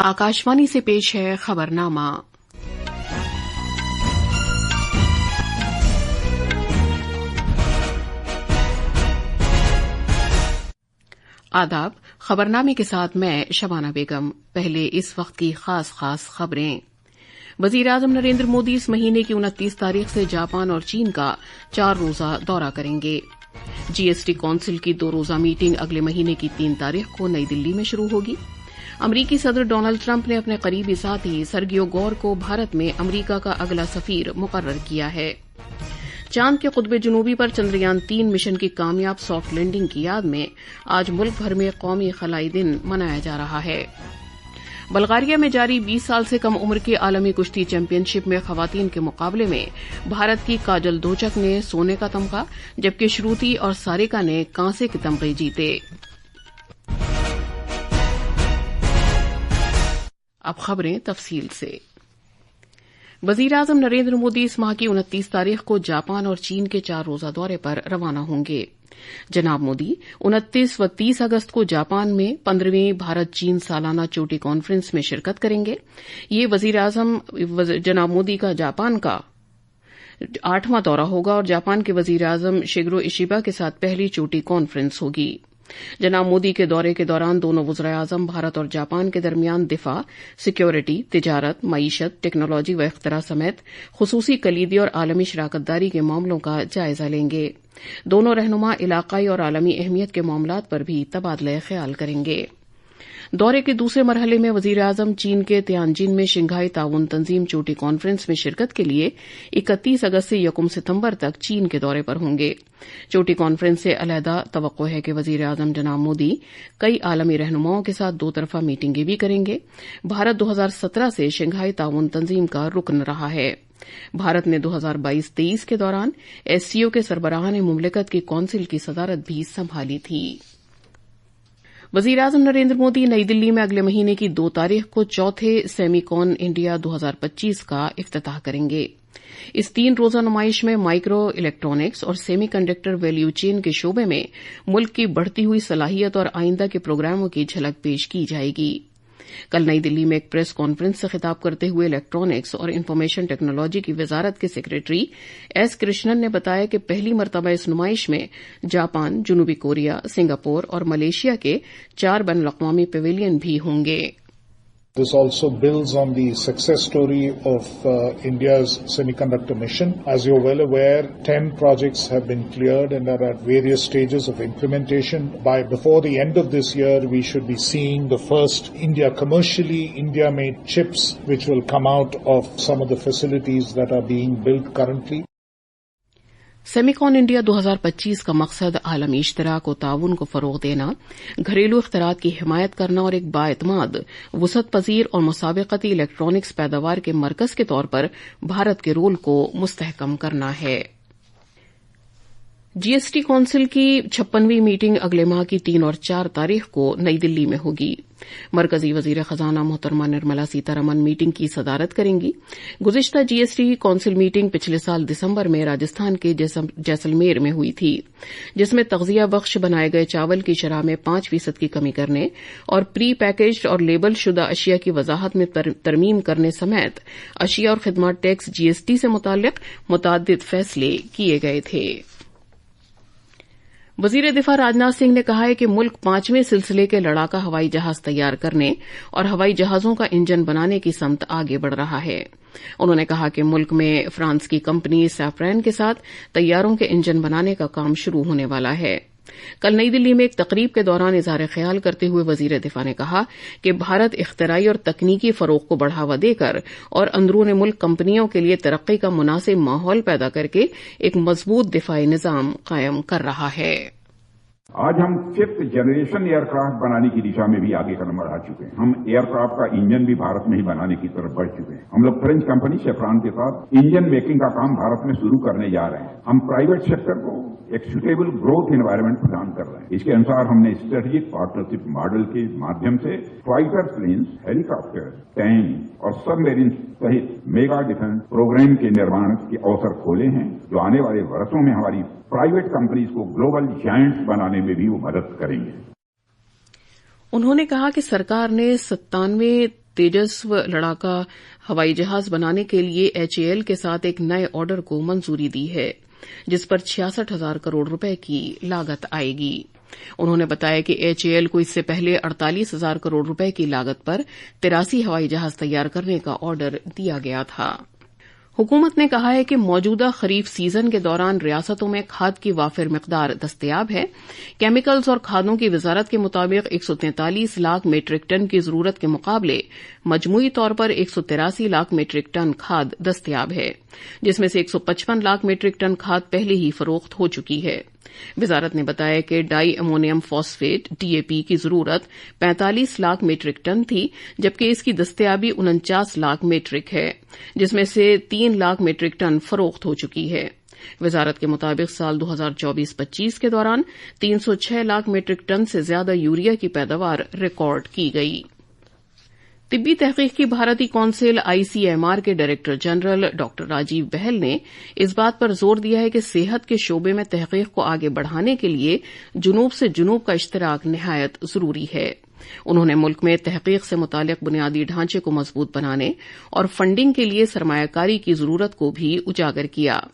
आकाशवाणी से पेश है खबरनामा। आदाब। खबरनामे के साथ मैं शबाना बेगम। पहले इस वक्त की खास खबरें। वजीर-ए-आजम नरेंद्र मोदी इस महीने की 29 तारीख से जापान और चीन का 4 रोजा दौरा करेंगे। जीएसटी काउंसिल की 2 रोजा मीटिंग अगले महीने की 3 तारीख को नई दिल्ली में शुरू होगी। अमरीकी सदर डोनाल्ड ट्रंप ने अपने करीबी साथी सर्गियो गौर को भारत में अमरीका का अगला सफीर मुकर्रर किया है। चांद के कुतुब जनूबी पर चंद्रयान 3 मिशन की कामयाब सॉफ्ट लैंडिंग की याद में आज मुल्क भर में कौमी खलाई दिन मनाया जा रहा है। बल्गारिया में जारी 20 साल से कम उम्र की आलमी कुश्ती चैंपियनशिप में खवातीन के मुकाबले में भारत की काजल दोचक ने सोने का तमगा, जबकि श्रुति और सारिका ने कांसे के तमगे जीते। अब खबरें तफसील से। वजीर-ए-आजम नरेंद्र मोदी इस माह की 29 तारीख को जापान और चीन के 4 रोजा दौरे पर रवाना होंगे। जनाब मोदी 29 व 30 अगस्त को जापान में 15वीं भारत चीन सालाना चोटी कॉन्फ्रेंस में शिरकत करेंगे। ये वजीर-ए-आजम जनाब मोदी का जापान का 8वां दौरा होगा और जापान के वजीर-ए-आजम शिगेरो इशिबा के साथ पहली चोटी कॉन्फ्रेंस होगी। जनाब मोदी के दौरे के दौरान दोनों वज़ीर-ए-आज़म भारत और जापान के दरमियान दिफा, सिक्योरिटी, तिजारत, मईशत, टेक्नोलॉजी व इख्तिरा समेत खुसूसी कलीदी और आलमी शराकतदारी के मामलों का जायजा लेंगे। दोनों रहनुमा इलाकाई और आलमी अहमियत के मामलात पर भी तबादला ख्याल करेंगे। दौरे के दूसरे मरहले में वज़ीर-ए-आज़म चीन के तियानजिन में शंघाई ताउन तंजीम चोटी कॉन्फ्रेंस में शिरकत के लिए 31 अगस्त से 1 सितंबर तक चीन के दौरे पर होंगे। चोटी कॉन्फ्रेंस से अलहदा तवक्को है कि वज़ीर-ए-आज़म जनाब मोदी कई आलमी रहनुमाओं के साथ 2 तरफा मीटिंगें भी करेंगे। भारत 2017 से शंघाई ताउन तंजीम का रुकन रहा है। भारत ने 2022-23 के दौरान एससीओ के सरबराहान मुमलिकत की कौंसिल की सदारत भी संभाली थी। वज़ीर-ए-आज़म नरेंद्र मोदी नई दिल्ली में अगले महीने की 2 तारीख को चौथे सेमीकॉन इंडिया 2025 का इफ्तिताह करेंगे। इस 3 रोजा नुमाइश में माइक्रो इलेक्ट्रॉनिक्स और सेमी कंडक्टर वैल्यू चेन के शोबे में मुल्क की बढ़ती हुई सलाहियत और आइंदा के प्रोग्रामों की झलक पेश की जाएगी। कल नई दिल्ली में एक प्रेस कॉन्फ्रेंस से खिताब करते हुए इलेक्ट्रॉनिक्स और इंफॉर्मेशन टेक्नोलॉजी की वजारत के सेक्रेटरी एस कृष्णन ने बताया कि पहली मरतबा इस नुमाइश में जापान, जनूबी कोरिया, सिंगापुर और मलेशिया के 4 बैनुल-अक़वामी पवेलियन भी होंगे। This also builds on the success story of India's semiconductor mission. As you're well aware, 10 projects have been cleared and are at various stages of implementation. Before the end of this year, we should be seeing the first India-made chips which will come out of some of the facilities that are being built currently. Semicon India 2025 का मकसद आलमी इश्तराक और ताउन को फरोग देना, घरेलू इख्तिरात की हिमायत करना और एक बाएतमाद, वुसअत पजीर और मुसाबिकती इलेक्ट्रॉनिक्स पैदावार के मरकज के तौर पर भारत के रोल को मुस्तहकम करना है। जीएसटी काउंसिल की 56वीं मीटिंग अगले माह की 3 और 4 तारीख को नई दिल्ली में होगी। मरकजी वजीर खजाना मोहतरमा निर्मला सीतारमन मीटिंग की सदारत करेंगी। गुज़िश्ता जीएसटी काउंसिल मीटिंग पिछले साल दिसंबर में राजस्थान के जैसलमेर में हुई थी, जिसमें तग़ज़िया बख्श बनाए गए चावल की शरह में 5% की कमी करने और प्री पैकेज्ड और लेबल शुदा अशिया की वजाहत में तरमीम करने समेत अशिया और खिदमत टैक्स जीएसटी से मुताल्लिक मुतअद्दिद फैसले किए गए थे। वजीर दिफा राजनाथ सिंह ने कहा है कि मुल्क 5वें सिलसिले के लड़ाका हवाई जहाज तैयार करने और हवाई जहाजों का इंजन बनाने की समत आगे बढ़ रहा है। उन्होंने कहा कि मुल्क में फ्रांस की कंपनी सैफ्रैन के साथ तैयारों के इंजन बनाने का काम शुरू होने वाला है। कल नई दिल्ली में एक तकरीब के दौरान इज़हार ख्याल करते हुए वजीर दिफा ने कहा कि भारत इख्तिराई और तकनीकी फरोग को बढ़ावा देकर और अंदरून मुल्क कंपनियों के लिए तरक्की का मुनासिब माहौल पैदा करके एक मजबूत दिफाई निजाम कायम कर रहा है। आज हम 5th जनरेशन एयरक्राफ्ट बनाने की दिशा में भी आगे कदम बढ़ा चुके हैं। हम एयरक्राफ्ट का इंजन भी भारत में ही बनाने की तरफ बढ़ चुके हैं। हम लोग फ्रेंच कंपनी सेफ्रॉन के साथ इंजन मेकिंग का काम भारत में शुरू करने जा रहे हैं। हम प्राइवेट सेक्टर को एक सुटेबल ग्रोथ एनवायरनमेंट प्रदान कर रहे हैं। इसके अनुसार हमने स्ट्रेटेजिक पार्टनरशिप मॉडल के माध्यम से फाइटर प्लेन्स, हेलीकॉप्टर, टैंक और सबमरीन सहित मेगा डिफेंस प्रोग्राम के निर्माण के अवसर खोले हैं, जो आने वाले वर्षों में हमारी प्राइवेट कंपनीज को ग्लोबल जायंट्स बनाने में भी वो मदद करेंगे। उन्होंने कहा कि सरकार ने 97 तेजस्व लड़ाका हवाई जहाज बनाने के लिए HAL के साथ एक नए ऑर्डर को मंजूरी दी है, जिस पर 66,000 करोड़ रुपए की लागत आएगी। उन्होंने बताया कि HAL को इससे पहले 48,000 करोड़ रुपए की लागत पर 83 हवाई जहाज तैयार करने का ऑर्डर दिया गया था। हुकूमत ने कहा है कि मौजूदा खरीफ सीजन के दौरान रियासतों में खाद की वाफिर मिकदार दस्तयाब है। केमिकल्स और खादों की वजारत के मुताबिक 143 लाख मीट्रिक टन की जरूरत के मुकाबले मजमूई तौर पर 183 लाख मीट्रिक टन खाद दस्तयाब है, जिसमें से 155 लाख मीट्रिक टन खाद पहले ही फरोख्त हो चुकी है। वजारत ने बताया कि डाई अमोनियम फॉस्फेट DAP की जरूरत 45 लाख मीट्रिक टन थी, जबकि इसकी दस्तयाबी 49 लाख मीट्रिक है, जिसमें से 3 लाख मीट्रिक टन फरोख्त हो चुकी है। वजारत के मुताबिक साल 2024-25 के दौरान 306 लाख मीट्रिक टन से ज्यादा यूरिया की पैदावार रिकॉर्ड की गई। तिब्बी तहकीक की भारतीय कौंसिल ICMR के डायरेक्टर जनरल डॉक्टर राजीव बहल ने इस बात पर जोर दिया है कि सेहत के शोबे में तहकीक को आगे बढ़ाने के लिए जुनूब से जुनूब का इश्तराक निहायत जरूरी है। उन्होंने मुल्क में तहकीक से मुतालिक बुनियादी ढांचे को मजबूत बनाने और फंडिंग के लिए सरमायाकारी की जरूरत को भी उजागर किया।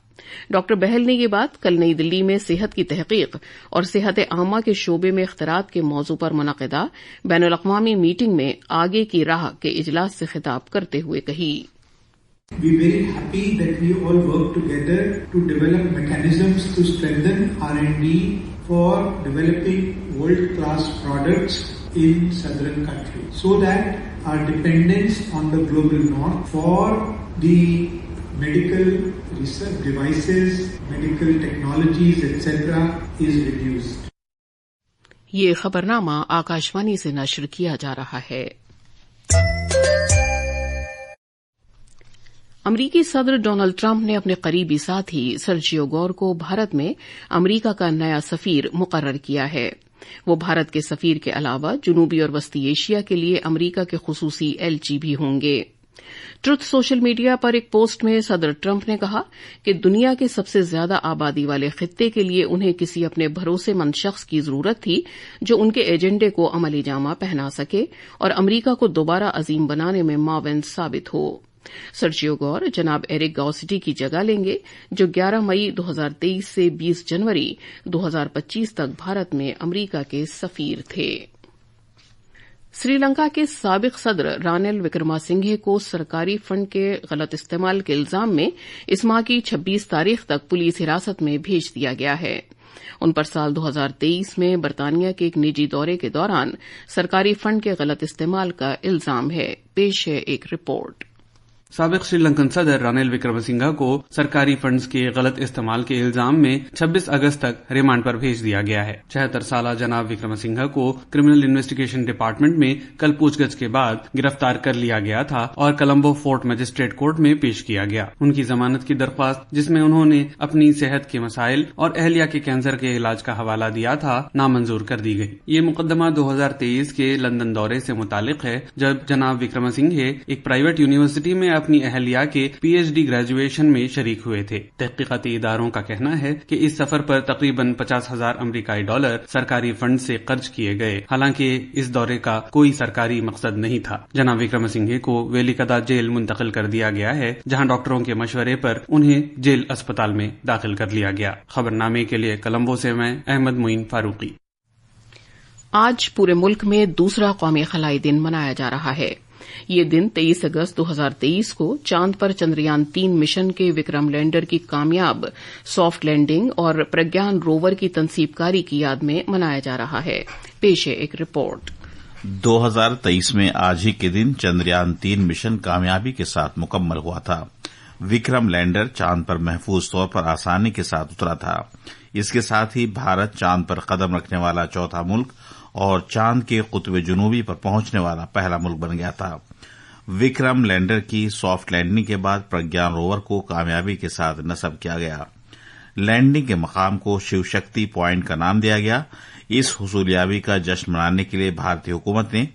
डॉक्टर बहल ने ये बात कल नई दिल्ली में सेहत की तहकीक और सेहत आमा के शोबे में इख्तरात के मौजू पर मुनक़िदा बैनुल अक़वामी मीटिंग में आगे की राह के इजलास से खिताब करते हुए कही। We are very happy that we all work together to develop mechanisms to strengthen R&D for developing world-class products in southern countries, so that our dependence on the global north for the medical research devices, medical technologies, etc. is reduced. ये खबरनामा आकाशवाणी से नश्र किया जा रहा है। अमरीकी सदर Donald Trump ने अपने करीबी साथी सर्जियो गोर को भारत में अमरीका का नया सफीर मुकर्रर किया है। वो भारत के सफीर के अलावा जनूबी और वस्ती एशिया के लिए अमरीका के खुसूसी LG भी होंगे। ट्रुथ सोशल मीडिया पर एक पोस्ट में सदर ट्रंप ने कहा कि दुनिया के सबसे ज्यादा आबादी वाले खित्ते के लिए उन्हें किसी अपने भरोसेमंद शख्स की जरूरत थी जो उनके एजेंडे को अमली जामा पहना सके और अमरीका को दोबारा अजीम बनाने में माविन साबित हो। सर्जियो गोर जनाब एरिक गॉसिटी की जगह लेंगे, जो 11 मई 2023 से 20 जनवरी 2025 तक भारत में अमरीका के सफीर थे। श्रीलंका के साबिक सदर रानिल विक्रमासिंघे को सरकारी फंड के गलत इस्तेमाल के इल्जाम में इस माह की 26 तारीख तक पुलिस हिरासत में भेज दिया गया है। उन पर साल 2023 में बरतानिया के एक निजी दौरे के दौरान सरकारी फंड के गलत इस्तेमाल का इल्जाम है। पेश है एक रिपोर्ट। साबिक श्रीलंकन सदर रानिल विक्रमसिंघा को सरकारी फंड्स के गलत इस्तेमाल के इल्जाम में 26 अगस्त तक रिमांड पर भेज दिया गया है। 76 साला जनाब विक्रमसिंघा को क्रिमिनल इन्वेस्टिगेशन डिपार्टमेंट में कल पूछगछ के बाद गिरफ्तार कर लिया गया था और कोलंबो फोर्ट मजिस्ट्रेट कोर्ट में पेश किया गया। उनकी जमानत की दरख्वास्त, जिसमें उन्होंने अपनी सेहत के मसाइल और अहलिया के कैंसर के इलाज का हवाला दिया था, नामंजूर कर दी गई। ये मुकदमा 2023 के लंदन दौरे से मुतालिक है, जब जनाब विक्रमसिंघे एक प्राइवेट यूनिवर्सिटी में अपनी अहलिया के PhD ग्रेजुएशन में शरीक हुए थे। तहकीकाती इदारों का कहना है कि इस सफर पर तकरीबन 50,000 अमरीकाई डॉलर सरकारी फंड से खर्च किए गए। हालांकि इस दौरे का कोई सरकारी मकसद नहीं था। जनाब विक्रमसिंघे को वेलिकदा जेल मुंतकिल कर दिया गया है, जहां डॉक्टरों के मशवरे पर उन्हें जेल अस्पताल में दाखिल कर लिया गया। खबरनामे के लिए कोलंबो से मैं अहमद मुइन फारूकी। आज पूरे मुल्क में दूसरा कौमी खलाई दिन मनाया जा रहा है। ये दिन 23 अगस्त 2023 को चांद पर चंद्रयान 3 मिशन के विक्रम लैंडर की कामयाब सॉफ्ट लैंडिंग और प्रज्ञान रोवर की तनसीबकारी की याद में मनाया जा रहा है। पेश है एक रिपोर्ट। 2023 में आज ही के दिन चंद्रयान 3 मिशन कामयाबी के साथ मुकम्मल हुआ था। विक्रम लैंडर चांद पर महफूज तौर पर आसानी के साथ उतरा था। इसके साथ ही भारत चांद पर कदम रखने वाला चौथा मुल्क और चांद के कुतुब जुनूबी पर पहुंचने वाला पहला मुल्क बन गया था। विक्रम लैंडर की सॉफ्ट लैंडिंग के बाद प्रज्ञान रोवर को कामयाबी के साथ नस्ब किया गया। लैंडिंग के मकाम को शिव शक्ति पॉइंट का नाम दिया गया। इस हुसूलियाबी का जश्न मनाने के लिए भारतीय हुकूमत ने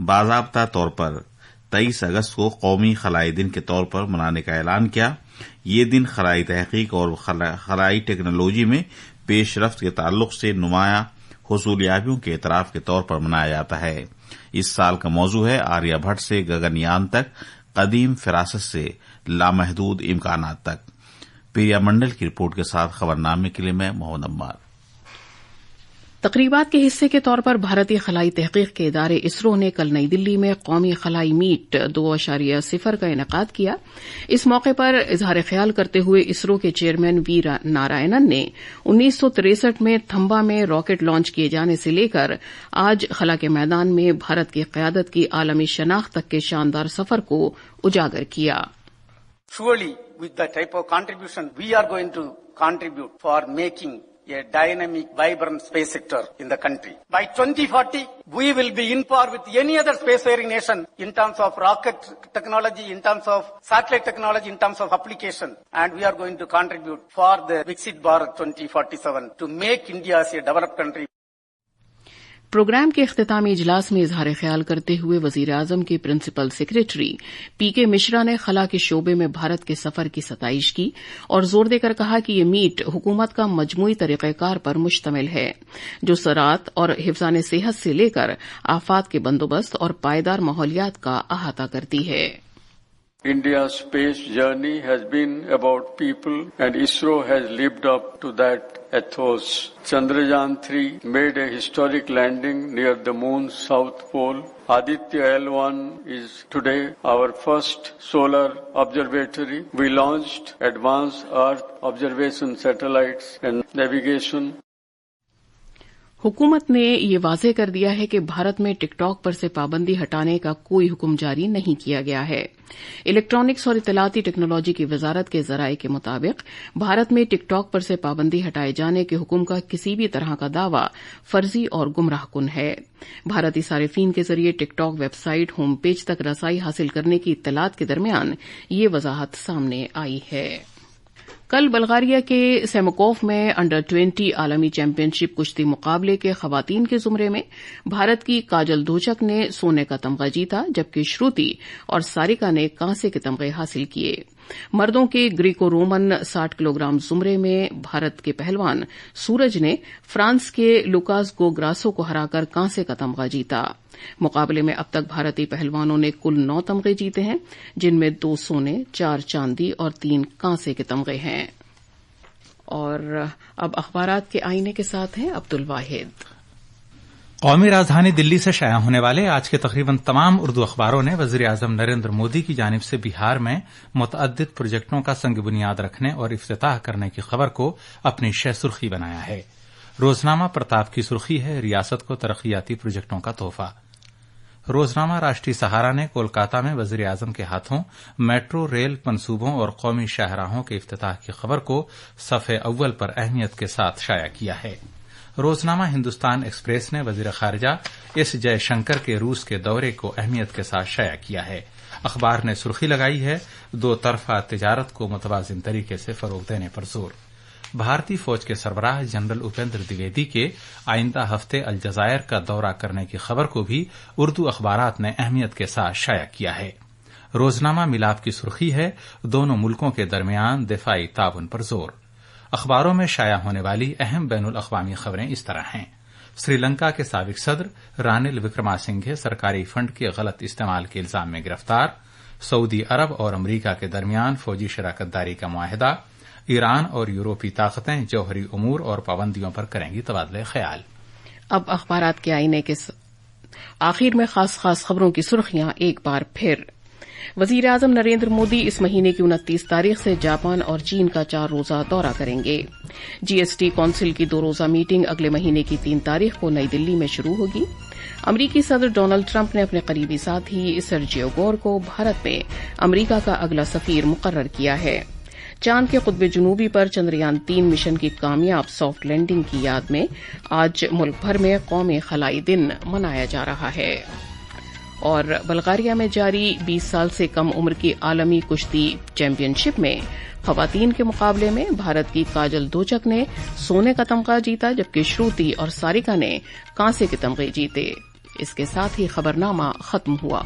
बाज़ाब्ता तौर पर 23 अगस्त को कौमी खलाई दिन के तौर पर मनाने का ऐलान किया। ये दिन खलाई तहकीक और खलाई टेक्नोलॉजी में पेशरफ्त के ताल्लुक से नुमाया حصولیابیوں کے اعتراف کے طور پر منایا جاتا ہے۔ اس سال کا موضوع ہے آریہ بھٹ سے گگنیان تک، قدیم فراست سے لامحدود امکانات تک۔ پریا منڈل کی رپورٹ کے ساتھ خبرنامے کے لیے میں محمد عمار۔ تقریبات کے حصے کے طور پر بھارتی خلائی تحقیق کے ادارے اسرو نے کل نئی دلی میں قومی خلائی میٹ 2.0 کا انعقاد کیا۔ اس موقع پر اظہار خیال کرتے ہوئے اسرو کے چیئرمین وی نارائنن نے 1963 میں تھمبا میں راکٹ لانچ کیے جانے سے لے کر آج خلا کے میدان میں بھارت کی قیادت کی عالمی شناخت تک کے شاندار سفر کو اجاگر کیا۔ Surely, with the type of contribution we are going to contribute for making a dynamic, vibrant space sector in the country. By 2040, we will be in par with any other spacefaring nation in terms of rocket technology, in terms of satellite technology, in terms of application. And we are going to contribute for the Viksit Bharat 2047 to make India as a developed country. Programme کے اختتامی اجلاس میں اظہار خیال کرتے ہوئے وزیر اعظم کے پرنسپل سیکریٹری پی کے مشرا نے خلا کے شعبے میں بھارت کے سفر کی ستائش کی اور زور دے کر کہا کہ یہ میٹ حکومت کا مجموعی طریقہ کار پر مشتمل ہے جو زراعت اور حفظان صحت سے لے کر آفات کے بندوبست اور پائیدار ماحولیات کا احاطہ کرتی ہے۔ India's space journey has been about people and ISRO has lived up to that ethos. Chandrayaan-3 made a historic landing near the moon's south pole. Aditya L1 is today our first solar observatory. We launched advanced Earth observation satellites and navigation. حکومت نے یہ واضح کر دیا ہے کہ بھارت میں ٹک talk پر سے پابندی ہٹانے کا کوئی حکم جاری نہیں کیا گیا ہے۔ الیکٹرانکس اور اطلاعاتی ٹیکنالوجی کی وزارت کے ذرائع کے مطابق بھارت میں ٹک ٹاک پر سے پابندی ہٹائے جانے کے حکم کا کسی بھی طرح کا دعوی فرضی اور گمراہ کن ہے۔ بھارتی صارفین کے ذریعے TikTok website home page تک رسائی حاصل کرنے کی اطلاعات کے درمیان یہ وضاحت سامنے آئی ہے۔ کل بلغاریہ کے سیموکوف میں انڈر 20 عالمی چیمپئن شپ کشتی مقابلے کے خواتین کے زمرے میں بھارت کی کاجل دوچک نے سونے کا تمغہ جیتا جبکہ شروتی اور سارکا نے کانسے کے تمغے حاصل کیے۔ مردوں کے گریکو رومن 60 کلوگرام زمرے میں بھارت کے پہلوان سورج نے فرانس کے لوکاس گوگراسو کو ہرا کر کانسے کا تمغہ جیتا۔ مقابلے میں اب تک بھارتی پہلوانوں نے کل 9 تمغے جیتے ہیں جن میں 2 سونے، 4 چاندی اور 3 کانسے کے تمغے ہیں۔ اور اب اخبارات کے آئینے کے ساتھ ہیں عبد الواحد۔ قومی راجدھانی دلی سے شائع ہونے والے آج کے تقریباً تمام اردو اخباروں نے وزیر اعظم نریندر مودی کی جانب سے بہار میں متعدد پروجیکٹوں کا سنگ بنیاد رکھنے اور افتتاح کرنے کی خبر کو اپنی شہ سرخی بنایا ہے۔ روزنامہ پرتاپ کی سرخی ہے ریاست کو ترقیاتی پروجیکٹوں کا تحفہ۔ روزنامہ راشٹری سہارا نے کولکاتہ میں وزیر اعظم کے ہاتھوں میٹرو ریل منصوبوں اور قومی شاہراہوں کے افتتاح کی خبر کو صفحے اول پر اہمیت کے ساتھ شائع کیا ہے۔ روزنامہ ہندوستان ایکسپریس نے وزیر خارجہ ایس جے شنکر کے روس کے دورے کو اہمیت کے ساتھ شائع کیا ہے۔ اخبار نے سرخی لگائی ہے 2 طرفہ تجارت کو متوازن طریقے سے فروغ دینے پر زور۔ بھارتی فوج کے سربراہ جنرل اپیندر دویدی کے آئندہ ہفتے الجزائر کا دورہ کرنے کی خبر کو بھی اردو اخبارات نے اہمیت کے ساتھ شائع کیا ہے۔ روزنامہ ملاپ کی سرخی ہے دونوں ملکوں کے درمیان دفاعی تعاون پر زور۔ اخباروں میں شائع ہونے والی اہم بین الاقوامی خبریں اس طرح ہیں۔ سری لنکا کے سابق صدر رانیل وکرماسنگھے سرکاری فنڈ کے غلط استعمال کے الزام میں گرفتار۔ سعودی عرب اور امریکہ کے درمیان فوجی شراکت داری کا معاہدہ۔ ایران اور یورپی طاقتیں جوہری امور اور پابندیوں پر کریں گی تبادلہ خیال۔ اب اخبارات کے آئینے کے آخر میں خاص خبروں کی سرخیاں ایک بار پھر۔ وزیر اعظم نریندر مودی اس مہینے کی 29 تاریخ سے جاپان اور چین کا 4 روزہ دورہ کریں گے۔ جی ایس ٹی کونسل کی 2 روزہ میٹنگ اگلے مہینے کی 3 تاریخ کو نئی دلی میں شروع ہوگی۔ امریکی صدر ڈونلڈ ٹرمپ نے اپنے قریبی ساتھی سرجیو گور کو بھارت میں امریکہ کا اگلا سفیر مقرر کیا ہے۔ چاند کے قطب جنوبی پر چندریان 3 مشن کی کامیاب سافٹ لینڈنگ کی یاد میں آج ملک بھر میں قومی خلائی دن منایا جا رہا ہے۔ اور بلغاریہ میں جاری 20 سال سے کم عمر کی عالمی کشتی چیمپئن شپ میں خواتین کے مقابلے میں بھارت کی کاجل دوچک نے سونے کا تمغہ جیتا جبکہ شروتی اور سارکا نے کانسے کے تمغے جیتے۔ اس کے ساتھ ہی خبرنامہ ختم ہوا۔